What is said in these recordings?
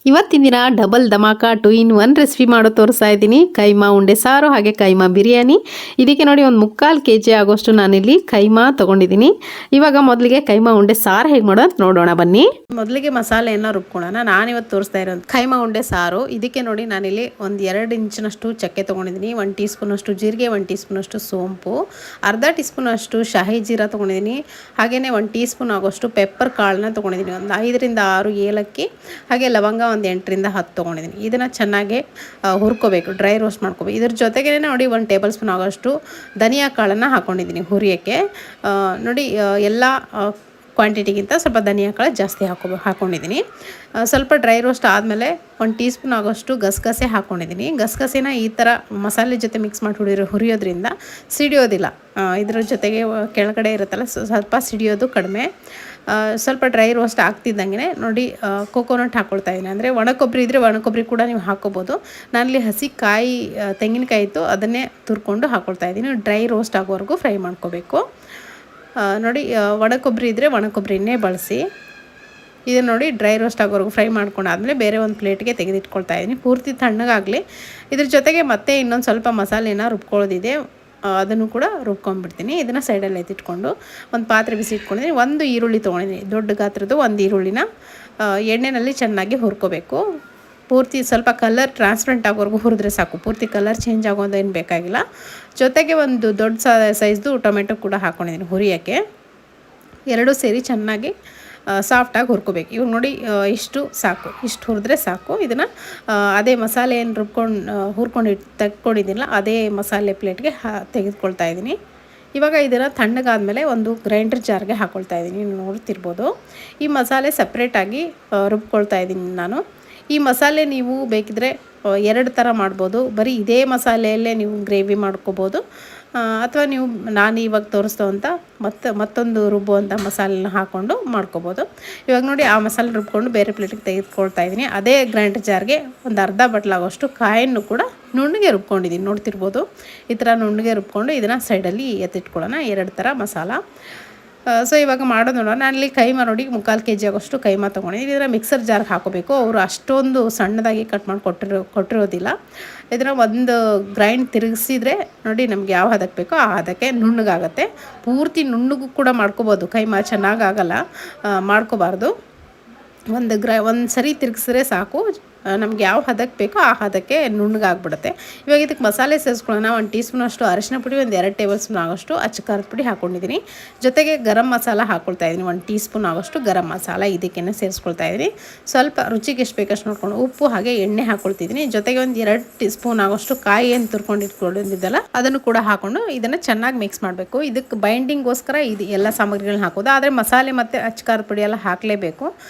ಇವತ್ತಿನ ದಿನ double dhamaka 2 in 1 recipe ಮಾಡೋ ತೋರಿಸ್ತಾ ಇದ್ದೀನಿ. ಕೈಮಾ ಉಂಡೆ ಸಾರು ಹಾಗೆ ಕೈಮಾ ಬಿರಿಯಾನಿ. ಇದಕ್ಕೆ ನೋಡಿ ಒಂದು 3/4 kg ಆಗೋಷ್ಟು ನಾನಿಲ್ಲಿ ಕೈಮಾ ತೊಗೊಂಡಿದ್ದೀನಿ. ಇವಾಗ ಮೊದಲಿಗೆ ಕೈಮಾ ಉಂಡೆ ಸಾರು ಹೇಗೆ ಮಾಡೋದು ಅಂತ ನೋಡೋಣ ಬನ್ನಿ. ಮೊದಲಿಗೆ ಮಸಾಲೆಯನ್ನು ರುಬ್ಕೊಳ್ಳೋಣ. ನಾನಿವತ್ತು ತೋರಿಸ್ತಾ ಇರೋದು ಕೈಮಾ ಉಂಡೆ ಸಾರು. ಇದಕ್ಕೆ ನೋಡಿ ನಾನಿಲ್ಲಿ ಒಂದು 2 ಇಂಚಿನಷ್ಟು ಚಕ್ಕೆ ತೊಗೊಂಡಿದ್ದೀನಿ, 1 ಟೀ ಸ್ಪೂನಷ್ಟು ಜೀರಿಗೆ, 1 ಟೀ ಸ್ಪೂನಷ್ಟು ಸೋಂಪು, ಅರ್ಧ ಟೀ ಸ್ಪೂನಷ್ಟು ಶಾಹಿ ಜೀರಾ ತೊಗೊಂಡಿದ್ದೀನಿ, ಹಾಗೆಯೇ 1 ಟೀ ಸ್ಪೂನ್ ಆಗೋಷ್ಟು ಪೆಪ್ಪರ್ ಕಾಳನ್ನ ತೊಗೊಂಡಿದ್ದೀನಿ, ಒಂದು 5 ರಿಂದ 6 ಏಲಕ್ಕಿ, ಹಾಗೆ ಲವಂಗ ಒಂದು 8 ರಿಂದ 10 ತೊಗೊಂಡಿದ್ದೀನಿ. ಇದನ್ನು ಚೆನ್ನಾಗಿ ಹುರ್ಕೋಬೇಕು, ಡ್ರೈ ರೋಸ್ಟ್ ಮಾಡ್ಕೋಬೇಕು. ಇದ್ರ ಜೊತೆಗೇ ನೋಡಿ 1 ಟೇಬಲ್ ಸ್ಪೂನ್ ಆಗೋಷ್ಟು ಧನಿಯಾ ಕಾಳನ್ನು ಹಾಕ್ಕೊಂಡಿದ್ದೀನಿ ಹುರಿಯೋಕ್ಕೆ. ನೋಡಿ ಎಲ್ಲ ಕ್ವಾಂಟಿಟಿಗಿಂತ ಸ್ವಲ್ಪ ಧನಿಯಾ ಕಾಳು ಜಾಸ್ತಿ ಹಾಕ್ಕೊಂಡಿದ್ದೀನಿ. ಸ್ವಲ್ಪ ಡ್ರೈ ರೋಸ್ಟ್ ಆದಮೇಲೆ 1 ಟೀ ಸ್ಪೂನ್ ಆಗೋಷ್ಟು ಗಸಗಸೆ ಹಾಕ್ಕೊಂಡಿದ್ದೀನಿ. ಗಸಗಸೆನ ಈ ಥರ ಮಸಾಲೆ ಜೊತೆ ಮಿಕ್ಸ್ ಮಾಡಿ ಹುರಿಯೋದ್ರಿಂದ ಸಿಡಿಯೋದಿಲ್ಲ. ಇದರ ಜೊತೆಗೆ ಕೆಳಗಡೆ ಇರುತ್ತಲ್ಲ ಸ್ವಲ್ಪ ಸಿಡಿಯೋದು ಕಡಿಮೆ. ಸ್ವಲ್ಪ ಡ್ರೈ ರೋಸ್ಟ್ ಆಗ್ತಿದ್ದಂಗೆ ನೋಡಿ ಕೋಕೋನಟ್ ಹಾಕ್ಕೊಳ್ತಾ ಇದ್ದೀನಿ. ಅಂದರೆ ಒಣಕೊಬ್ಬರಿ ಇದ್ದರೆ ಒಣಕೊಬ್ಬರಿ ಕೂಡ ನೀವು ಹಾಕ್ಕೋಬೋದು. ನಾನಲ್ಲಿ ಹಸಿ ಕಾಯಿ ತೆಂಗಿನಕಾಯಿ ಇತ್ತು, ಅದನ್ನೇ ತುರ್ಕೊಂಡು ಹಾಕ್ಕೊಳ್ತಾ ಇದ್ದೀನಿ. ಡ್ರೈ ರೋಸ್ಟ್ ಆಗೋವರೆಗೂ ಫ್ರೈ ಮಾಡ್ಕೋಬೇಕು. ನೋಡಿ ಒಣಕೊಬ್ಬರಿ ಇದ್ದರೆ ಒಣಕೊಬ್ಬರಿನೇ ಬಳಸಿ. ಇದನ್ನು ನೋಡಿ ಡ್ರೈ ರೋಸ್ಟ್ ಆಗೋವರೆಗೂ ಫ್ರೈ ಮಾಡ್ಕೊಂಡಾದಮೇಲೆ ಬೇರೆ ಒಂದು ಪ್ಲೇಟ್ಗೆ ತೆಗೆದಿಟ್ಕೊಳ್ತಾ ಇದ್ದೀನಿ. ಪೂರ್ತಿ ತಣ್ಣಗಾಗಲಿ. ಇದ್ರ ಜೊತೆಗೆ ಮತ್ತೆ ಇನ್ನೊಂದು ಸ್ವಲ್ಪ ಮಸಾಲೆನ ರುಬ್ಕೊಳ್ಳೋದಿದೆ, ಅದನ್ನು ಕೂಡ ರುಬ್ಕೊಂಡ್ಬಿಡ್ತೀನಿ. ಇದನ್ನು ಸೈಡಲ್ಲಿ ಎತ್ತಿಟ್ಕೊಂಡು ಒಂದು ಪಾತ್ರೆ ಬಿಸಿ ಇಟ್ಕೊಂಡಿದ್ದೀನಿ. 1 ಈರುಳ್ಳಿ ತೊಗೊಂಡಿದ್ದೀನಿ, ದೊಡ್ಡ ಗಾತ್ರದ್ದು 1 ಈರುಳ್ಳಿನ ಎಣ್ಣೆಯಲ್ಲಿ ಚೆನ್ನಾಗಿ ಹುರ್ಕೋಬೇಕು. ಪೂರ್ತಿ ಸ್ವಲ್ಪ ಕಲರ್ ಟ್ರಾನ್ಸ್ಪರೆಂಟ್ ಆಗೋವರೆಗೂ ಹುರಿದ್ರೆ ಸಾಕು, ಪೂರ್ತಿ ಕಲರ್ ಚೇಂಜ್ ಆಗೋದೇನು ಬೇಕಾಗಿಲ್ಲ. ಜೊತೆಗೆ ಒಂದು ದೊಡ್ಡ ಸೈಜ್ದು ಟೊಮೆಟೊ ಕೂಡ ಹಾಕ್ಕೊಂಡಿದ್ದೀನಿ ಹುರಿಯೋಕ್ಕೆ. ಎರಡೂ ಸೇರಿ ಚೆನ್ನಾಗಿ ಸಾಫ್ಟಾಗಿ ಹುರ್ಕೋಬೇಕು. ಇವಾಗ ನೋಡಿ ಇಷ್ಟು ಸಾಕು, ಇಷ್ಟು ಹುರಿದ್ರೆ ಸಾಕು. ಇದನ್ನು ಅದೇ ಮಸಾಲೆ ಏನು ಹುರ್ಕೊಂಡು ತೆಗ್ಕೊಂಡಿದ್ದಿಲ್ಲ ಅದೇ ಮಸಾಲೆ ಪ್ಲೇಟ್ಗೆ ತೆಗೆದುಕೊಳ್ತಾ ಇದ್ದೀನಿ. ಇವಾಗ ಇದನ್ನು ತಣ್ಣಗಾದ್ಮೇಲೆ ಒಂದು ಗ್ರೈಂಡರ್ ಜಾರ್ಗೆ ಹಾಕ್ಕೊಳ್ತಾ ಇದ್ದೀನಿ. ನೀವು ನೋಡ್ತಿರ್ಬೋದು. ಈ ಮಸಾಲೆ ಸಪ್ರೇಟಾಗಿ ರುಬ್ಕೊಳ್ತಾ ಇದ್ದೀನಿ ನಾನು. ಈ ಮಸಾಲೆ ನೀವು ಬೇಕಿದ್ರೆ 2 ಥರ ಮಾಡ್ಬೋದು. ಬರೀ ಇದೇ ಮಸಾಲೆಯಲ್ಲೇ ನೀವು ಗ್ರೇವಿ ಮಾಡ್ಕೋಬೋದು, ಅಥವಾ ನೀವು ನಾನು ಇವಾಗ ತೋರಿಸ್ತೋ ಮತ್ತೊಂದು ರುಬ್ಬುವಂಥ ಮಸಾಲೆನ ಹಾಕ್ಕೊಂಡು ಮಾಡ್ಕೋಬೋದು. ಇವಾಗ ನೋಡಿ ಆ ಮಸಾಲೆ ರುಬ್ಕೊಂಡು ಬೇರೆ ಪ್ಲೇಟಿಗೆ ತೆಗೆದುಕೊಳ್ತಾ ಇದ್ದೀನಿ. ಅದೇ ಗ್ರೈಂಡರ್ ಜಾರ್ಗೆ ಒಂದು ಅರ್ಧ ಬಟ್ಲಾಗೋಷ್ಟು ಕಾಯನ್ನು ಕೂಡ ನುಣ್ಣಗೆ ರುಬ್ಕೊಂಡಿದ್ದೀನಿ. ನೋಡ್ತಿರ್ಬೋದು. ಈ ಥರ ನುಣ್ಣಗೆ ರುಬ್ಕೊಂಡು ಇದನ್ನು ಸೈಡಲ್ಲಿ ಎತ್ತಿಟ್ಕೊಳ್ಳೋಣ. 2 ಥರ ಮಸಾಲ. ಸೊ ಇವಾಗ ಮಾಡೋದು ನೋಡೋಣ. ನಾನಲ್ಲಿ ಕೈಮಾ ನೋಡಿ 3/4 kg ಆಗೋಷ್ಟು ಕೈಮಾ ತೊಗೊಂಡಿದ್ದೀನಿ. ಇದನ್ನು ಮಿಕ್ಸರ್ ಜಾರ್ಗೆ ಹಾಕೋಬೇಕು. ಅವರು ಅಷ್ಟೊಂದು ಸಣ್ಣದಾಗಿ ಕಟ್ ಮಾಡಿ ಕೊಟ್ಟಿರೋದಿಲ್ಲ. ಇದನ್ನು ಒಂದು ಗ್ರೈಂಡ್ ತಿರುಗಿಸಿದ್ರೆ ನೋಡಿ ನಮ್ಗೆ ಯಾವ ಹದಕ್ಕೆ ಬೇಕೋ ಆ ಹದಕ್ಕೆ ನುಣ್ಣಗಾಗುತ್ತೆ. ಪೂರ್ತಿ ನುಣ್ಣಗೂ ಕೂಡ ಮಾಡ್ಕೋಬೋದು, ಕೈಮಾ ಚೆನ್ನಾಗಾಗಲ್ಲ, ಮಾಡ್ಕೋಬಾರ್ದು. ಒಂದು ಸರಿ ತಿರುಗಿಸಿದ್ರೆ ಸಾಕು, ನಮ್ಗೆ ಯಾವ ಹದಕ್ಕೆ ಬೇಕೋ ಆ ಹದಕ್ಕೆ ನುಣ್ಣಗಾಗ್ಬಿಡುತ್ತೆ. ಇವಾಗ ಇದಕ್ಕೆ ಮಸಾಲೆ ಸೇರಿಸ್ಕೊಳ್ಳೋಣ. 1 ಟೀ ಸ್ಪೂನಷ್ಟು ಅರಿಶಿನ ಪುಡಿ, ಒಂದು 2 ಟೇಬಲ್ ಸ್ಪೂನ್ ಆಗೋಷ್ಟು ಅಚ್ಚ ಖಾರದ ಪುಡಿ ಹಾಕ್ಕೊಂಡಿದ್ದೀನಿ. ಜೊತೆಗೆ ಗರಂ ಮಸಾಲ ಹಾಕ್ಕೊಳ್ತಾ ಇದ್ದೀನಿ, 1 ಟೀ ಸ್ಪೂನ್ ಆಗೋಷ್ಟು ಗರಂ ಮಸಾಲ ಇದಕ್ಕೇನೆ ಸೇರಿಸ್ಕೊಳ್ತಾ ಇದ್ದೀನಿ. ಸ್ವಲ್ಪ ರುಚಿಗೆ ಎಷ್ಟು ಬೇಕಷ್ಟು ನೋಡ್ಕೊಂಡು ಉಪ್ಪು ಹಾಗೆ ಎಣ್ಣೆ ಹಾಕ್ಕೊಳ್ತಿದ್ದೀನಿ. ಜೊತೆಗೆ ಒಂದು 2 ಟೀ ಸ್ಪೂನ್ ಆಗೋಷ್ಟು ಕಾಯಿ ಏನು ತುರ್ಕೊಂಡಿಟ್ಕೊಂಡಿದ್ದಲ್ಲ ಅದನ್ನು ಕೂಡ ಹಾಕ್ಕೊಂಡು ಇದನ್ನು ಚೆನ್ನಾಗಿ ಮಿಕ್ಸ್ ಮಾಡಬೇಕು. ಇದಕ್ಕೆ ಬೈಂಡಿಂಗ್ಗೋಸ್ಕರ ಇದು ಎಲ್ಲ ಸಾಮಗ್ರಿಗಳನ್ನ ಹಾಕೋದು. ಆದರೆ ಮಸಾಲೆ ಮತ್ತು ಅಚ್ಚ ಖಾರದ ಪುಡಿ ಎಲ್ಲ ಹಾಕಲೇಬೇಕು,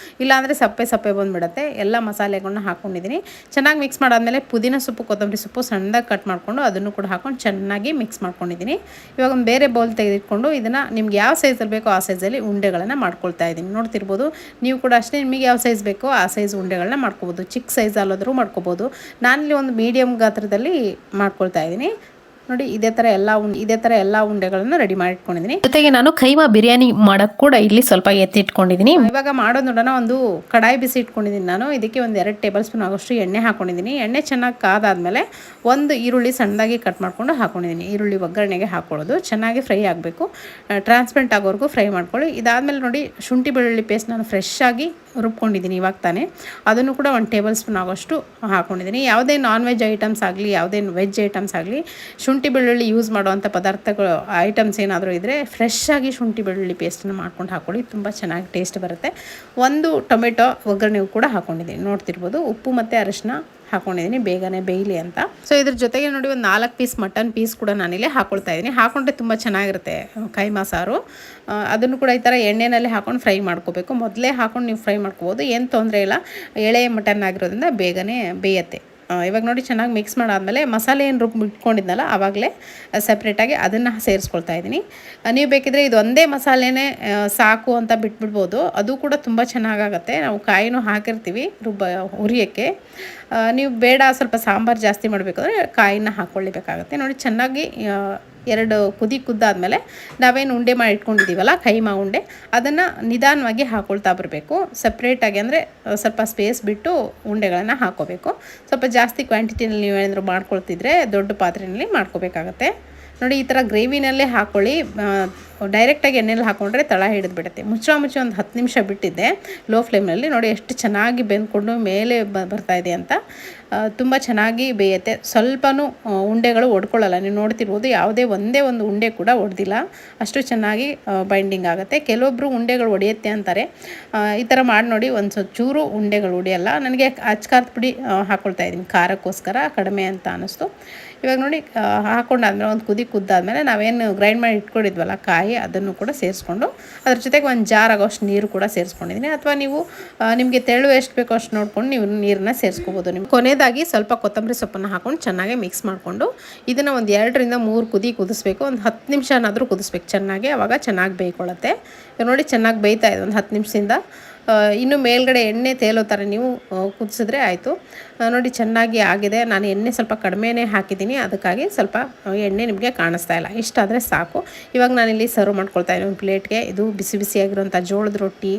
ಇಲ್ಲಾಂದರೆ ಸಪ್ಪೆ ಬಂದುಬಿಡುತ್ತೆ. ಎಲ್ಲ ಮಸಾಲೆಗಳನ್ನ ಹಾಕ್ಕೊಂಡಿದ್ದೀನಿ. ಚೆನ್ನಾಗಿ ಮಿಕ್ಸ್ ಮಾಡಾದ್ಮೇಲೆ ಪುದೀನ ಸೊಪ್ಪು, ಕೊತ್ತಂಬರಿ ಸೊಪ್ಪು ಸಣ್ಣದಾಗಿ ಕಟ್ ಮಾಡಿಕೊಂಡು ಅದನ್ನು ಕೂಡ ಹಾಕ್ಕೊಂಡು ಚೆನ್ನಾಗಿ ಮಿಕ್ಸ್ ಮಾಡ್ಕೊಂಡಿದ್ದೀನಿ. ಇವಾಗ ಒಂದು ಬೇರೆ ಬೌಲ್ ತೆಗೆದಿಟ್ಕೊಂಡು ಇದನ್ನು ನಿಮ್ಗೆ ಯಾವ ಸೈಜಲ್ಲಿ ಬೇಕೋ ಆ ಸೈಜಲ್ಲಿ ಉಂಡೆಗಳನ್ನು ಮಾಡ್ಕೊಳ್ತಾ ಇದ್ದೀನಿ. ನೋಡ್ತಿರ್ಬೋದು. ನೀವು ಕೂಡ ಅಷ್ಟೇ, ನಿಮಗೆ ಯಾವ ಸೈಜ್ ಬೇಕೋ ಆ ಸೈಜ್ ಉಂಡೆಗಳನ್ನ ಮಾಡ್ಕೋಬೋದು. ಚಿಕ್ಕ ಸೈಜ್ ಅಲ್ಲಾದರೂ ಮಾಡ್ಕೋಬೋದು. ನಾನಿಲ್ಲಿ ಒಂದು ಮೀಡಿಯಮ್ ಗಾತ್ರದಲ್ಲಿ ಮಾಡ್ಕೊಳ್ತಾ ಇದ್ದೀನಿ. ನೋಡಿ ಇದೇ ಥರ ಎಲ್ಲ ಉಂಡೆಗಳನ್ನು ರೆಡಿ ಮಾಡಿಟ್ಕೊಂಡಿದ್ದೀನಿ. ಜೊತೆಗೆ ನಾನು ಕೈಮಾ ಬಿರಿಯಾನಿ ಮಾಡೋಕ್ಕೆ ಕೂಡ ಇಲ್ಲಿ ಸ್ವಲ್ಪ ಎತ್ತಿಟ್ಕೊಂಡಿದ್ದೀನಿ. ಇವಾಗ ಮಾಡೋದು ನೋಡೋಣ. ಒಂದು ಕಡಾಯಿ ಬಿಸಿ ಇಟ್ಕೊಂಡಿದ್ದೀನಿ ನಾನು. ಇದಕ್ಕೆ ಒಂದು 2 ಟೇಬಲ್ ಸ್ಪೂನ್ ಆಗೋಷ್ಟು ಎಣ್ಣೆ ಹಾಕ್ಕೊಂಡಿದ್ದೀನಿ. ಎಣ್ಣೆ ಚೆನ್ನಾಗಿ ಕಾದಾದ್ಮೇಲೆ ಒಂದು ಈರುಳ್ಳಿ ಸಣ್ಣದಾಗಿ ಕಟ್ ಮಾಡ್ಕೊಂಡು ಹಾಕ್ಕೊಂಡಿದ್ದೀನಿ. ಈರುಳ್ಳಿ ಒಗ್ಗರಣೆಗೆ ಹಾಕ್ಕೊಳ್ಳೋದು ಚೆನ್ನಾಗಿ ಫ್ರೈ ಆಗಬೇಕು, ಟ್ರಾನ್ಸ್ಪರೆಂಟ್ ಆಗೋವರೆಗೂ ಫ್ರೈ ಮಾಡ್ಕೊಳ್ಳಿ. ಇದಾದಮೇಲೆ ನೋಡಿ ಶುಂಠಿ ಬೆಳ್ಳುಳ್ಳಿ ಪೇಸ್ಟ್ ನಾನು ಫ್ರೆಶ್ ಆಗಿ ರುಬ್ಕೊಂಡಿದ್ದೀನಿ ಇವಾಗ ತಾನೇ. ಅದನ್ನು ಕೂಡ 1 ಟೇಬಲ್ ಸ್ಪೂನ್ ಆಗೋಷ್ಟು ಹಾಕ್ಕೊಂಡಿದ್ದೀನಿ. ಯಾವುದೇ ನಾನ್ ವೆಜ್ ಐಟಮ್ಸ್ ಆಗಲಿ, ಯಾವುದೇ ವೆಜ್ ಐಟಮ್ಸ್ ಆಗಲಿ, ಶುಂಠಿ ಬೆಳ್ಳುಳ್ಳಿ ಯೂಸ್ ಮಾಡುವಂಥ ಪದಾರ್ಥಗಳು ಐಟಮ್ಸ್ ಏನಾದರೂ ಇದ್ದರೆ ಫ್ರೆಶ್ ಆಗಿ ಶುಂಠಿ ಬೆಳ್ಳುಳ್ಳಿ ಪೇಸ್ಟನ್ನು ಮಾಡ್ಕೊಂಡು ಹಾಕ್ಕೊಳ್ಳಿ, ತುಂಬ ಚೆನ್ನಾಗಿ ಟೇಸ್ಟ್ ಬರುತ್ತೆ. 1 ಟೊಮೆಟೊ ಒಗ್ಗರಣೆಗೂ ಕೂಡ ಹಾಕ್ಕೊಂಡಿದ್ದೀನಿ. ನೋಡ್ತಿರ್ಬೋದು. ಉಪ್ಪು ಮತ್ತು ಅರಿಶಿನ ಹಾಕ್ಕೊಂಡಿದ್ದೀನಿ, ಬೇಗನೆ ಬೇಯಲಿ ಅಂತ. ಸೊ ಇದ್ರ ಜೊತೆಗೆ ನೋಡಿ ಒಂದು 4 ಪೀಸ್ ಮಟನ್ ಪೀಸ್ ಕೂಡ ನಾನಿಲ್ಲಿ ಹಾಕ್ಕೊಳ್ತಾ ಇದ್ದೀನಿ. ಹಾಕ್ಕೊಂಡ್ರೆ ತುಂಬ ಚೆನ್ನಾಗಿರುತ್ತೆ ಕೈಮಾ ಸಾರು. ಅದನ್ನು ಕೂಡ ಈ ಥರ ಎಣ್ಣೆಯಲ್ಲಿ ಹಾಕ್ಕೊಂಡು ಫ್ರೈ ಮಾಡ್ಕೋಬೇಕು. ಮೊದಲೇ ಹಾಕ್ಕೊಂಡು ನೀವು ಫ್ರೈ ಮಾಡ್ಕೋಬೋದು, ಏನು ತೊಂದರೆ ಇಲ್ಲ. ಎಳೆ ಮಟನ್ ಆಗಿರೋದ್ರಿಂದ ಬೇಗನೆ ಬೇಯುತ್ತೆ. ಇವಾಗ ನೋಡಿ ಚೆನ್ನಾಗಿ ಮಿಕ್ಸ್ ಮಾಡಾದಮೇಲೆ ಮಸಾಲೆ ಏನು ಇಟ್ಕೊಂಡಿದ್ನಲ್ಲ ಆವಾಗಲೇ ಸಪ್ರೇಟಾಗಿ ಅದನ್ನು ಸೇರಿಸ್ಕೊಳ್ತಾ ಇದ್ದೀನಿ. ನೀವು ಬೇಕಿದ್ರೆ ಇದು ಒಂದೇ ಮಸಾಲೆನೇ ಸಾಕು ಅಂತ ಬಿಟ್ಬಿಡ್ಬೋದು, ಅದು ಕೂಡ ತುಂಬ ಚೆನ್ನಾಗಾಗತ್ತೆ. ನಾವು ಕಾಯಿನೂ ಹಾಕಿರ್ತೀವಿ ಹುರಿಯೋಕ್ಕೆ. ನೀವು ಬೇಡ ಸ್ವಲ್ಪ ಸಾಂಬಾರು ಜಾಸ್ತಿ ಮಾಡಬೇಕಾದ್ರೆ ಕಾಯಿನ ಹಾಕ್ಕೊಳ್ಳಬೇಕಾಗತ್ತೆ. ನೋಡಿ ಚೆನ್ನಾಗಿ 2 ಕುದಿ ಕುದ್ದಾದಮೇಲೆ ನಾವೇನು ಉಂಡೆ ಮಾಡಿ ಇಟ್ಕೊಂಡಿದ್ದೀವಲ್ಲ ಕೈಮಾ ಉಂಡೆ, ಅದನ್ನು ನಿಧಾನವಾಗಿ ಹಾಕ್ಕೊಳ್ತಾ ಬರಬೇಕು. ಸಪ್ರೇಟಾಗಿ ಅಂದರೆ ಸ್ವಲ್ಪ ಸ್ಪೇಸ್ ಬಿಟ್ಟು ಉಂಡೆಗಳನ್ನು ಹಾಕ್ಕೋಬೇಕು. ಸ್ವಲ್ಪ ಜಾಸ್ತಿ ಕ್ವಾಂಟಿಟಿನಲ್ಲಿ ನೀವೇನಾದರೂ ಮಾಡ್ಕೊಳ್ತಿದ್ರೆ ದೊಡ್ಡ ಪಾತ್ರೆಯಲ್ಲಿ ಮಾಡ್ಕೋಬೇಕಾಗತ್ತೆ. ನೋಡಿ ಈ ಥರ ಗ್ರೇವಿನಲ್ಲೇ ಹಾಕ್ಕೊಳ್ಳಿ. ಡೈರೆಕ್ಟಾಗಿ ಎಣ್ಣೆಲಿ ಹಾಕ್ಕೊಂಡ್ರೆ ತಳ ಹಿಡಿದು ಬಿಡುತ್ತೆ. ಮುಚ್ಚಿ ಒಂದು 10 ನಿಮಿಷ ಬಿಟ್ಟಿದ್ದೆ ಲೋ ಫ್ಲೇಮ್ನಲ್ಲಿ. ನೋಡಿ ಎಷ್ಟು ಚೆನ್ನಾಗಿ ಬೆಂದ್ಕೊಂಡು ಮೇಲೆ ಬರ್ತಾಯಿದೆ ಅಂತ. ತುಂಬ ಚೆನ್ನಾಗಿ ಬೇಯುತ್ತೆ. ಸ್ವಲ್ಪನೂ ಉಂಡೆಗಳು ಒಡ್ಕೊಳ್ಳಲ್ಲ. ನೀವು ನೋಡ್ತಿರ್ಬೋದು, ಒಂದೇ ಒಂದು ಉಂಡೆ ಕೂಡ ಒಡೆದಿಲ್ಲ. ಅಷ್ಟು ಚೆನ್ನಾಗಿ ಬೈಂಡಿಂಗ್ ಆಗುತ್ತೆ. ಕೆಲವೊಬ್ಬರು ಉಂಡೆಗಳು ಒಡೆಯುತ್ತೆ ಅಂತಾರೆ. ಈ ಥರ ಮಾಡಿ ನೋಡಿ, ಒಂದು ಚೂರು ಉಂಡೆಗಳು ಒಡೆಯಲ್ಲ. ನನಗೆ ಅಚ್ಕಾರದ ಪುಡಿ ಹಾಕ್ಕೊಳ್ತಾ ಇದ್ದೀನಿ, ಖಾರಕ್ಕೋಸ್ಕರ ಕಡಿಮೆ ಅಂತ ಅನ್ನಿಸ್ತು. ಇವಾಗ ನೋಡಿ ಹಾಕ್ಕೊಂಡಾದ್ಮೇಲೆ ಒಂದು ಕುದಿ ಕುದ್ದಾದ್ಮೇಲೆ ನಾವೇನು ಗ್ರೈಂಡ್ ಮಾಡಿ ಇಟ್ಕೊಂಡಿದ್ವಲ್ಲ ಕಾಯಿ, ಅದನ್ನು ಕೂಡ ಸೇರಿಸ್ಕೊಂಡು ಅದ್ರ ಜೊತೆಗೆ ಒಂದು ಜಾರ್ ಆಗೋಷ್ಟು ನೀರು ಕೂಡ ಸೇರಿಸ್ಕೊಂಡಿದ್ದೀನಿ. ಅಥವಾ ನೀವು ನಿಮಗೆ ತೆಳು ಎಷ್ಟು ಬೇಕೋ ಅಷ್ಟು ನೋಡ್ಕೊಂಡು ನೀವು ನೀರನ್ನ ಸೇರಿಸ್ಕೋಬೋದು. ನಿಮ್ಗೆ ಕೊನೆಯದಾಗಿ ಸ್ವಲ್ಪ ಕೊತ್ತಂಬರಿ ಸೊಪ್ಪನ್ನು ಹಾಕ್ಕೊಂಡು ಚೆನ್ನಾಗಿ ಮಿಕ್ಸ್ ಮಾಡಿಕೊಂಡು ಇದನ್ನು ಒಂದು 2ರಿಂದ 3 ಕುದಿ ಕುದಿಸ್ಬೇಕು. ಒಂದು 10 ನಿಮಿಷನಾದರೂ ಕುದಿಸ್ಬೇಕು ಚೆನ್ನಾಗಿ. ಆವಾಗ ಚೆನ್ನಾಗಿ ಬೇಯ್ಕೊಳ್ಳುತ್ತೆ. ನೋಡಿ ಚೆನ್ನಾಗಿ ಬೇಯ್ತಾ ಇದೆ ಒಂದು 10 ನಿಮಿಷದಿಂದ. ಇನ್ನು ಮೇಲ್ಗಡೆ ಎಣ್ಣೆ ತೇಲೋ ಥರ ನೀವು ಕುದಿಸಿದ್ರೆ ಆಯಿತು. ನೋಡಿ ಚೆನ್ನಾಗಿ ಆಗಿದೆ. ನಾನು ಎಣ್ಣೆ ಸ್ವಲ್ಪ ಕಡಿಮೆನೇ ಹಾಕಿದ್ದೀನಿ, ಅದಕ್ಕಾಗಿ ಸ್ವಲ್ಪ ಎಣ್ಣೆ ನಿಮಗೆ ಕಾಣಿಸ್ತಾ ಇಲ್ಲ. ಇಷ್ಟಾದರೆ ಸಾಕು. ಇವಾಗ ನಾನಿಲ್ಲಿ ಸರ್ವ್ ಮಾಡ್ಕೊಳ್ತಾ ಇದ್ದೀನಿ ಒಂದು ಪ್ಲೇಟ್ಗೆ. ಇದು ಬಿಸಿ ಬಿಸಿಯಾಗಿರುವಂಥ ಜೋಳದ ರೊಟ್ಟಿ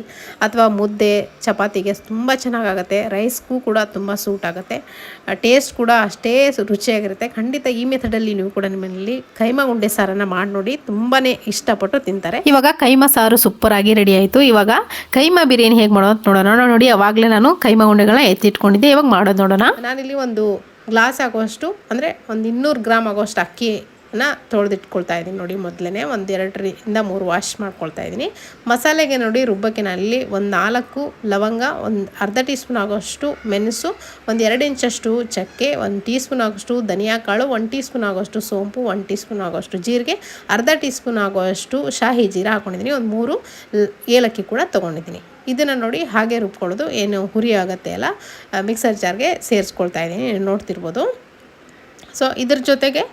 ಅಥವಾ ಮುದ್ದೆ, ಚಪಾತಿಗೆ ತುಂಬ ಚೆನ್ನಾಗಾಗುತ್ತೆ. ರೈಸ್ಗೂ ಕೂಡ ತುಂಬ ಸೂಟ್ ಆಗುತ್ತೆ. ಟೇಸ್ಟ್ ಕೂಡ ಅಷ್ಟೇ ರುಚಿಯಾಗಿರುತ್ತೆ. ಖಂಡಿತ ಈ ಮೆಥಡಲ್ಲಿ ನೀವು ಕೂಡ ನಿಮ್ಮಲ್ಲಿ ಕೈಮಾ ಉಂಡೆ ಸಾರನ್ನು ಮಾಡಿ ನೋಡಿ, ತುಂಬಾ ಇಷ್ಟಪಟ್ಟು ತಿಂತಾರೆ. ಇವಾಗ ಕೈಮಾ ಸಾರು ಸೂಪರಾಗಿ ರೆಡಿ ಆಯಿತು. ಇವಾಗ ಕೈಮಾ ಬಿರಿಯಾನಿ ಹೇಗೆ ಮಾಡೋದು ನೋಡೋಣ. ನೋಡಿ ಅವಾಗಲೇ ನಾನು ಕೈಮಾ ಉಂಡೆಗಳನ್ನ ಎತ್ತಿಟ್ಕೊಂಡಿದ್ದೆ. ಇವಾಗ ಮಾಡೋದು ನೋಡೋಣ. ನಾನಿಲ್ಲಿ ಒಂದು ಗ್ಲಾಸ್ ಆಗುವಷ್ಟು ಅಂದರೆ ಒಂದು 200 ಗ್ರಾಮ್ ಆಗುವಷ್ಟು ಅಕ್ಕಿನ ತೊಳೆದಿಟ್ಕೊಳ್ತಾ ಇದ್ದೀನಿ. ನೋಡಿ ಮೊದಲೇ ಒಂದು 2ರಿಂದ 3 ವಾಶ್ ಮಾಡ್ಕೊಳ್ತಾ ಇದ್ದೀನಿ. ಮಸಾಲೆಗೆ ನೋಡಿ ರುಬ್ಬಕ್ಕೆ ನಾನಿಲ್ಲಿ ಒಂದು 4 ಲವಂಗ, ಒಂದು ಅರ್ಧ ಟೀ ಸ್ಪೂನ್ ಆಗೋಷ್ಟು ಮೆಣಸು, ಒಂದು 2 ಇಂಚಷ್ಟು ಚಕ್ಕೆ, 1 ಟೀ ಸ್ಪೂನ್ ಆಗೋಷ್ಟು ಧನಿಯಾ ಕಾಳು, 1 ಟೀ ಸ್ಪೂನ್ ಆಗೋಷ್ಟು ಸೋಂಪು, 1 ಟೀ ಸ್ಪೂನ್ ಆಗೋಷ್ಟು ಜೀರಿಗೆ, ಅರ್ಧ ಟೀ ಸ್ಪೂನ್ ಆಗೋಷ್ಟು ಶಾಹಿ ಜೀರ ಹಾಕ್ಕೊಂಡಿದ್ದೀನಿ. ಒಂದು 3 ಏಲಕ್ಕಿ ಕೂಡ ತೊಗೊಂಡಿದ್ದೀನಿ. ಇದನ್ನು ನೋಡಿ ಹಾಗೆ ರುಬ್ಕೊಳ್ಳೋದು, ಏನು ಹುರಿ ಆಗುತ್ತೆ ಅಲ್ಲ, ಮಿಕ್ಸರ್ ಜಾರ್ಗೆ ಸೇರಿಸ್ಕೊಳ್ತಾ ಇದ್ದೀನಿ, ನೋಡ್ತಿರ್ಬೋದು. ಸೊ ಇದ್ರ ಜೊತೆಗೆ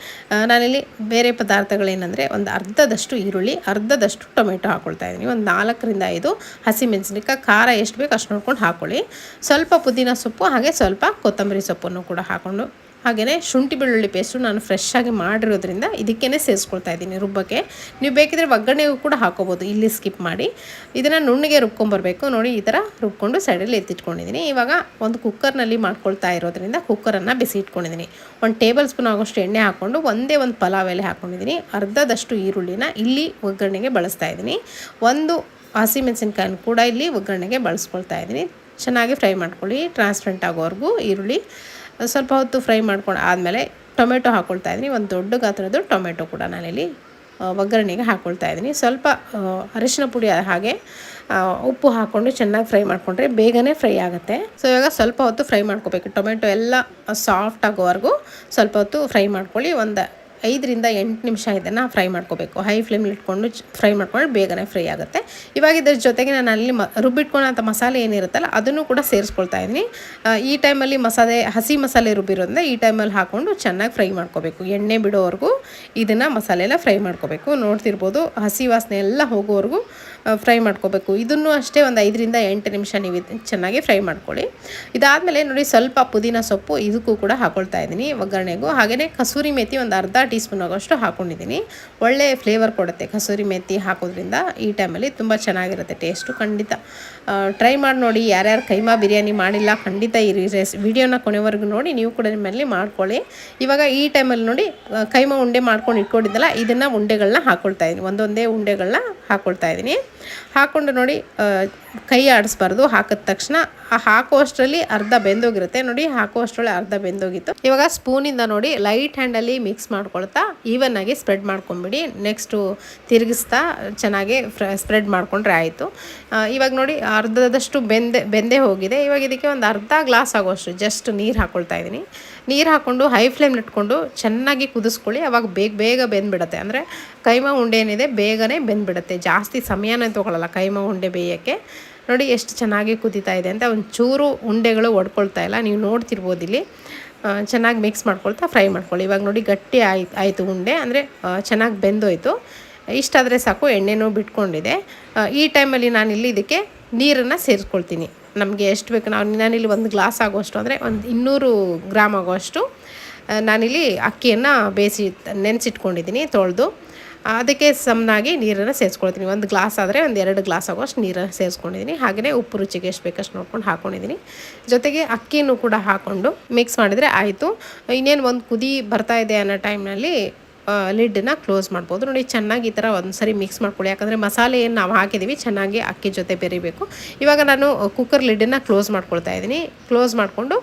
ನಾನಿಲ್ಲಿ ಬೇರೆ ಪದಾರ್ಥಗಳೇನೆಂದರೆ ಒಂದು ಅರ್ಧದಷ್ಟು ಈರುಳ್ಳಿ, ಅರ್ಧದಷ್ಟು ಟೊಮೆಟೊ ಹಾಕ್ಕೊಳ್ತಾ ಇದ್ದೀನಿ. ಒಂದು 4ರಿಂದ 5 ಹಸಿಮೆಣಸಿನಕಾಯಿ, ಖಾರ ಎಷ್ಟು ಬೇಕು ಅಷ್ಟು ನೋಡ್ಕೊಂಡು ಹಾಕ್ಕೊಳ್ಳಿ. ಸ್ವಲ್ಪ ಪುದೀನ ಸೊಪ್ಪು, ಹಾಗೆ ಸ್ವಲ್ಪ ಕೊತ್ತಂಬರಿ ಸೊಪ್ಪನ್ನು ಕೂಡ ಹಾಕ್ಕೊಂಡು, ಹಾಗೆಯೇ ಶುಂಠಿ ಬೆಳ್ಳುಳ್ಳಿ ಪೇಸ್ಟು ನಾನು ಫ್ರೆಶ್ಶಾಗಿ ಮಾಡಿರೋದ್ರಿಂದ ಇದಕ್ಕೇ ಸೇರಿಸ್ಕೊಳ್ತಾ ಇದ್ದೀನಿ ರುಬ್ಬಕ್ಕೆ. ನೀವು ಬೇಕಿದ್ರೆ ಒಗ್ಗರಣೆಗೂ ಕೂಡ ಹಾಕೋಬೋದು, ಇಲ್ಲಿ ಸ್ಕಿಪ್ ಮಾಡಿ. ಇದನ್ನು ನುಣ್ಣಗೆ ರುಬ್ಕೊಂಬರ್ಬೇಕು. ನೋಡಿ ಈ ಥರ ರುಬ್ಕೊಂಡು ಸೈಡಲ್ಲಿ ಎತ್ತಿಟ್ಕೊಂಡಿದ್ದೀನಿ. ಇವಾಗ ಒಂದು ಕುಕ್ಕರ್ನಲ್ಲಿ ಮಾಡ್ಕೊಳ್ತಾ ಇರೋದ್ರಿಂದ ಕುಕ್ಕರನ್ನು ಬಿಸಿ ಇಟ್ಕೊಂಡಿದ್ದೀನಿ. 1 ಟೇಬಲ್ ಸ್ಪೂನ್ ಆಗೋಷ್ಟು ಎಣ್ಣೆ ಹಾಕ್ಕೊಂಡು ಒಂದೇ ಒಂದು ಪಲಾವ್ ಎಲೆ ಹಾಕ್ಕೊಂಡಿದ್ದೀನಿ. ಅರ್ಧದಷ್ಟು ಈರುಳ್ಳಿನ ಇಲ್ಲಿ ಒಗ್ಗರಣೆಗೆ ಬಳಸ್ತಾ ಇದ್ದೀನಿ. 1 ಹಸಿಮೆಣಸಿನ್ಕಾಯಿನ ಕೂಡ ಇಲ್ಲಿ ಒಗ್ಗರಣೆಗೆ ಬಳಸ್ಕೊಳ್ತಾ ಇದ್ದೀನಿ. ಚೆನ್ನಾಗಿ ಫ್ರೈ ಮಾಡ್ಕೊಳ್ಳಿ, ಟ್ರಾನ್ಸ್ಪರೆಂಟ್ ಆಗೋವರೆಗೂ ಈರುಳ್ಳಿ. ಸ್ವಲ್ಪ ಹೊತ್ತು ಫ್ರೈ ಮಾಡ್ಕೊಂಡು ಆದಮೇಲೆ ಟೊಮೆಟೊ ಹಾಕ್ಕೊಳ್ತಾ ಇದ್ದೀನಿ. ಒಂದು ದೊಡ್ಡ ಗಾತ್ರದ ಟೊಮೆಟೊ ಕೂಡ ನಾನಿಲ್ಲಿ ಒಗ್ಗರಣೆಗೆ ಹಾಕ್ಕೊಳ್ತಾ ಇದ್ದೀನಿ. ಸ್ವಲ್ಪ ಅರಿಶಿನ ಪುಡಿ ಹಾಗೆ ಉಪ್ಪು ಹಾಕ್ಕೊಂಡು ಚೆನ್ನಾಗಿ ಫ್ರೈ ಮಾಡಿಕೊಂಡ್ರೆ ಬೇಗನೆ ಫ್ರೈ ಆಗುತ್ತೆ. ಸೊ ಇವಾಗ ಸ್ವಲ್ಪ ಹೊತ್ತು ಫ್ರೈ ಮಾಡ್ಕೋಬೇಕು. ಟೊಮೆಟೊ ಎಲ್ಲ ಸಾಫ್ಟ್ ಆಗೋವರೆಗೂ ಸ್ವಲ್ಪ ಹೊತ್ತು ಫ್ರೈ ಮಾಡ್ಕೊಳ್ಳಿ. ಒಂದು 5ರಿಂದ 8 ನಿಮಿಷ ಇದನ್ನು ಫ್ರೈ ಮಾಡ್ಕೋಬೇಕು. ಹೈ ಫ್ಲೇಮಲ್ಲಿ ಇಟ್ಕೊಂಡು ಫ್ರೈ ಮಾಡ್ಕೊಂಡ್ರೆ ಬೇಗನೆ ಫ್ರೈ ಆಗುತ್ತೆ. ಇವಾಗ ಇದ್ರ ಜೊತೆಗೆ ನಾನು ಅಲ್ಲಿ ರುಬ್ಬಿಟ್ಕೊಳ್ಳೋಂಥ ಮಸಾಲೆ ಏನಿರುತ್ತಲ್ಲ ಅದನ್ನು ಕೂಡ ಸೇರಿಸ್ಕೊಳ್ತಾ ಇದ್ದೀನಿ. ಈ ಟೈಮಲ್ಲಿ ಹಸಿ ಮಸಾಲೆ ರುಬ್ಬಿರೋದ್ರಿಂದ ಈ ಟೈಮಲ್ಲಿ ಹಾಕ್ಕೊಂಡು ಚೆನ್ನಾಗಿ ಫ್ರೈ ಮಾಡ್ಕೋಬೇಕು. ಎಣ್ಣೆ ಬಿಡೋವರೆಗೂ ಇದನ್ನು ಮಸಾಲೆ ಎಲ್ಲ ಫ್ರೈ ಮಾಡ್ಕೋಬೇಕು. ನೋಡ್ತಿರ್ಬೋದು, ಹಸಿ ವಾಸನೆ ಎಲ್ಲ ಹೋಗೋವರೆಗೂ ಫ್ರೈ ಮಾಡ್ಕೋಬೇಕು. ಇದನ್ನು ಅಷ್ಟೇ ಒಂದು 5ರಿಂದ 8 ನಿಮಿಷ ನೀವು ಚೆನ್ನಾಗಿ ಫ್ರೈ ಮಾಡ್ಕೊಳ್ಳಿ. ಇದಾದಮೇಲೆ ನೋಡಿ ಸ್ವಲ್ಪ ಪುದೀನ ಸೊಪ್ಪು ಇದಕ್ಕೂ ಕೂಡ ಹಾಕ್ಕೊಳ್ತಾ ಇದ್ದೀನಿ ಒಗ್ಗರಣೆಗೂ. ಹಾಗೆಯೇ ಕಸೂರಿ ಮೇಥಿ ಒಂದು ಅರ್ಧ ಟೀ ಸ್ಪೂನ್ ಆಗೋಷ್ಟು ಹಾಕ್ಕೊಂಡಿದ್ದೀನಿ. ಒಳ್ಳೆ ಫ್ಲೇವರ್ ಕೊಡುತ್ತೆ ಕಸೂರಿ ಮೇಥಿ ಹಾಕೋದ್ರಿಂದ. ಈ ಟೈಮಲ್ಲಿ ತುಂಬ ಚೆನ್ನಾಗಿರುತ್ತೆ ಟೇಸ್ಟು. ಖಂಡಿತ ಟ್ರೈ ಮಾಡಿ ನೋಡಿ. ಯಾರ್ಯಾರು ಕೈಮಾ ಬಿರಿಯಾನಿ ಮಾಡಿಲ್ಲ ಖಂಡಿತ ಈ ವಿಡಿಯೋನ ಕೊನೆವರೆಗೂ ನೋಡಿ, ನೀವು ಕೂಡ ನಿಮ್ಮಲ್ಲಿ ಮಾಡ್ಕೊಳ್ಳಿ. ಇವಾಗ ಈ ಟೈಮಲ್ಲಿ ನೋಡಿ ಕೈಮಾ ಉಂಡೆ ಮಾಡ್ಕೊಂಡು ಇಟ್ಕೊಂಡಿದ್ದಲ್ಲ, ಇದನ್ನು ಉಂಡೆಗಳನ್ನ ಹಾಕ್ಕೊಳ್ತಾ ಇದ್ದೀನಿ. ಒಂದೊಂದೇ ಉಂಡೆಗಳನ್ನ ಹಾಕ್ಕೊಳ್ತಾ ಇದ್ದೀನಿ. ಹಾಕ್ಕೊಂಡು ನೋಡಿ ಕೈ ಆಡಿಸ್ಬಾರ್ದು. ಹಾಕಿದ ತಕ್ಷಣ ಹಾಕುವಷ್ಟರಲ್ಲಿ ಅರ್ಧ ಬೆಂದೋಗಿರುತ್ತೆ. ನೋಡಿ ಹಾಕುವಷ್ಟರಲ್ಲಿ ಅರ್ಧ ಬೆಂದೋಗಿತ್ತು. ಇವಾಗ ಸ್ಪೂನಿಂದ ನೋಡಿ ಲೈಟ್ ಹ್ಯಾಂಡಲ್ಲಿ ಮಿಕ್ಸ್ ಮಾಡ್ಕೊಳ್ತಾ ಈವನ್ನಾಗಿ ಸ್ಪ್ರೆಡ್ ಮಾಡ್ಕೊಂಬಿಡಿ. ನೆಕ್ಸ್ಟು ತಿರುಗಿಸ್ತಾ ಚೆನ್ನಾಗಿ ಸ್ಪ್ರೆಡ್ ಮಾಡಿಕೊಂಡ್ರೆ ಆಯಿತು. ಇವಾಗ ನೋಡಿ ಅರ್ಧದಷ್ಟು ಬೆಂದೇ ಹೋಗಿದೆ. ಇವಾಗ ಇದಕ್ಕೆ ಒಂದು ಅರ್ಧ ಗ್ಲಾಸ್ ಆಗೋಷ್ಟು ಜಸ್ಟ್ ನೀರು ಹಾಕ್ಕೊಳ್ತಾ ಇದ್ದೀನಿ. ನೀರು ಹಾಕ್ಕೊಂಡು ಹೈ ಫ್ಲೇಮ್ ಇಟ್ಕೊಂಡು ಚೆನ್ನಾಗಿ ಕುದಿಸ್ಕೊಳ್ಳಿ. ಅವಾಗ ಬೇಗ ಬೆಂದ್ಬಿಡುತ್ತೆ. ಅಂದರೆ ಕೈಮಾ ಉಂಡೆ ಏನಿದೆ ಬೇಗನೆ ಬೆಂದ್ಬಿಡುತ್ತೆ. ಜಾಸ್ತಿ ಸಮಯನೇ ತೊಗೊಳ್ಳಲ್ಲ ಕೈಮಾ ಉಂಡೆ ಬೇಯೋಕ್ಕೆ. ನೋಡಿ ಎಷ್ಟು ಚೆನ್ನಾಗಿ ಕುದೀತಾ ಇದೆ ಅಂತ. ಒಂದು ಚೂರು ಉಂಡೆಗಳು ಒಡ್ಕೊಳ್ತಾ ಇಲ್ಲ, ನೀವು ನೋಡ್ತಿರ್ಬೋದು ಇಲ್ಲಿ. ಚೆನ್ನಾಗಿ ಮಿಕ್ಸ್ ಮಾಡ್ಕೊಳ್ತಾ ಫ್ರೈ ಮಾಡ್ಕೊಳ್ಳಿ. ಇವಾಗ ನೋಡಿ ಗಟ್ಟಿ ಆಯಿತು ಉಂಡೆ, ಅಂದರೆ ಚೆನ್ನಾಗಿ ಬೆಂದೋಯ್ತು. ಇಷ್ಟಾದರೆ ಸಾಕು, ಎಣ್ಣೆನೂ ಬಿಟ್ಕೊಂಡಿದೆ. ಈ ಟೈಮಲ್ಲಿ ನಾನಿಲ್ಲಿ ಇದಕ್ಕೆ ನೀರನ್ನು ಸೇರಿಸ್ಕೊಳ್ತೀನಿ. ನಮಗೆ ಎಷ್ಟು ಬೇಕು, ನಾನಿಲ್ಲಿ 1 ಗ್ಲಾಸ್ ಆಗೋಷ್ಟು ಅಂದರೆ ಒಂದು 200 ಗ್ರಾಮ್ ಆಗೋಷ್ಟು ನಾನಿಲ್ಲಿ ಅಕ್ಕಿಯನ್ನು ನೆನೆಸಿಟ್ಕೊಂಡಿದ್ದೀನಿ ತೊಳೆದು. ಅದಕ್ಕೆ ಸಮನಾಗಿ ನೀರನ್ನು ಸೇರಿಸ್ಕೊಳ್ತೀನಿ. ಒಂದು ಗ್ಲಾಸ್ ಆದರೆ ಒಂದು 2 ಗ್ಲಾಸ್ ಆಗೋಷ್ಟು ನೀರನ್ನು ಸೇರಿಸ್ಕೊಂಡಿದ್ದೀನಿ. ಹಾಗೆಯೇ ಉಪ್ಪು ರುಚಿಗೆ ಎಷ್ಟು ಬೇಕಷ್ಟು ನೋಡ್ಕೊಂಡು ಹಾಕ್ಕೊಂಡಿದ್ದೀನಿ. ಜೊತೆಗೆ ಅಕ್ಕಿನೂ ಕೂಡ ಹಾಕ್ಕೊಂಡು ಮಿಕ್ಸ್ ಮಾಡಿದರೆ ಆಯಿತು. ಇನ್ನೇನು ಒಂದು ಕುದಿ ಬರ್ತಾ ಇದೆ ಅನ್ನೋ ಟೈಮ್ನಲ್ಲಿ ಲಿಡ್ಡನ್ನ ಕ್ಲೋಸ್ ಮಾಡ್ಬೋದು. ನೋಡಿ ಚೆನ್ನಾಗಿ ಈ ಥರ ಒಂದು ಸರಿ ಮಿಕ್ಸ್ ಮಾಡ್ಕೊಳ್ಳಿ. ಯಾಕಂದರೆ ಮಸಾಲೆ ಏನು ನಾವು ಹಾಕಿದ್ದೀವಿ ಚೆನ್ನಾಗಿ ಅಕ್ಕಿ ಜೊತೆ ಬೆರಿಬೇಕು. ಇವಾಗ ನಾನು ಕುಕ್ಕರ್ ಲಿಡ್ಡನ್ನು ಕ್ಲೋಸ್ ಮಾಡ್ಕೊಳ್ತಾ ಇದ್ದೀನಿ. ಕ್ಲೋಸ್ ಮಾಡಿಕೊಂಡು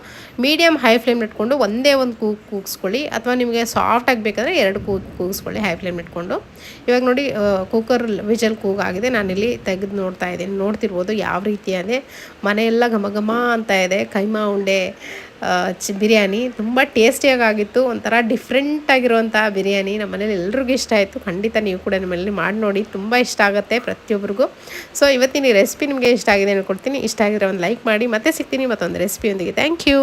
ಮೀಡಿಯಮ್ ಹೈ ಫ್ಲೇಮ್ ಇಟ್ಕೊಂಡು ಒಂದೇ ಒಂದು ಕೂಗಿಸ್ಕೊಳ್ಳಿ, ಅಥವಾ ನಿಮಗೆ ಸಾಫ್ಟಾಗಿ ಬೇಕಾದರೆ 2 ಕೂಗಿಸ್ಕೊಳ್ಳಿ ಹೈ ಫ್ಲೇಮ್ ಇಟ್ಕೊಂಡು. ಇವಾಗ ನೋಡಿ ಕುಕ್ಕರ್ ವಿಜಲ್ ಕೂಗಾಗಿದೆ. ನಾನಿಲ್ಲಿ ತೆಗೆದು ನೋಡ್ತಾ ಇದ್ದೀನಿ. ನೋಡ್ತಿರ್ಬೋದು ಯಾವ ರೀತಿ ಅಂದರೆ ಮನೆಯೆಲ್ಲ ಘಮ ಘಮ ಅಂತ ಇದೆ. ಕೈಮಾ ಉಂಡೆ ಬಿರಿಯಾನಿ ತುಂಬ ಟೇಸ್ಟಿಯಾಗಿತ್ತು. ಒಂಥರ ಡಿಫ್ರೆಂಟಾಗಿರುವಂಥ ಬಿರಿಯಾನಿ ನಮ್ಮ ಮನೇಲಿ ಎಲ್ರಿಗೂ ಇಷ್ಟ ಆಯಿತು. ಖಂಡಿತ ನೀವು ಕೂಡ ನಿಮ್ಮ ಮನೇಲಿ ಮಾಡಿ ನೋಡಿ, ತುಂಬ ಇಷ್ಟ ಆಗುತ್ತೆ ಪ್ರತಿಯೊಬ್ಬರಿಗೂ. ಸೊ ಇವತ್ತಿನ ಈ ರೆಸಿಪಿ ನಿಮಗೆ ಇಷ್ಟ ಆಗಿದೆ ಅಂದ್ಕೊಳ್ತೀನಿ. ಇಷ್ಟ ಆಗಿರೋ ಒಂದು ಲೈಕ್ ಮಾಡಿ. ಮತ್ತೆ ಸಿಗ್ತೀನಿ ಮತ್ತೊಂದು ರೆಸಿಪಿಯೊಂದಿಗೆ. Thank you.